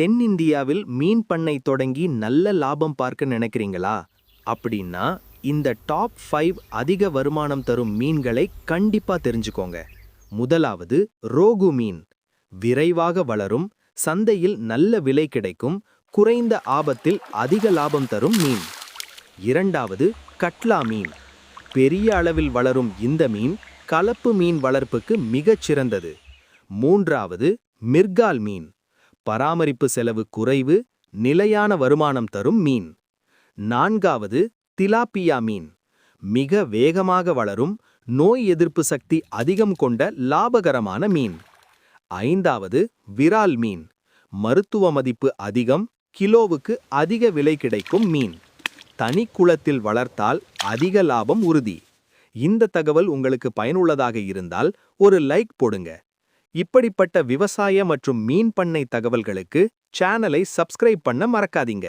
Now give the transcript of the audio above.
தென்னிந்தியாவில் மீன் பண்ணை தொடங்கி நல்ல லாபம் பார்க்க நினைக்கிறீங்களா? அப்படின்னா இந்த டாப் 5 அதிக வருமானம் தரும் மீன்களை கண்டிப்பா தெரிஞ்சுக்கோங்க. முதலாவது ரோகு மீன். விரைவாக வளரும், சந்தையில் நல்ல விலை கிடைக்கும், குறைந்த ஆபத்தில் அதிக லாபம் தரும் மீன். இரண்டாவது கட்லா மீன். பெரிய அளவில் வளரும் இந்த மீன் கலப்பு மீன் வளர்ப்புக்கு மிகச் சிறந்தது. மூன்றாவது மிர்கால் மீன். பராமரிப்பு செலவு குறைவு, நிலையான வருமானம் தரும் மீன். நான்காவது திலாப்பியா மீன். மிக வேகமாக வளரும், நோய் எதிர்ப்பு சக்தி அதிகம் கொண்ட லாபகரமான மீன். ஐந்தாவது விரால் மீன். மருத்துவ மதிப்பு அதிகம், கிலோவுக்கு அதிக விலை கிடைக்கும் மீன். தனி குளத்தில் வளர்த்தால் அதிக லாபம் உறுதி. இந்த தகவல் உங்களுக்கு பயனுள்ளதாக இருந்தால் ஒரு லைக் போடுங்க. இப்படிப்பட்ட விவசாய மற்றும் மீன் பண்ணை தகவல்களுக்கு சேனலை சப்ஸ்கிரைப் பண்ண மறக்காதீங்க.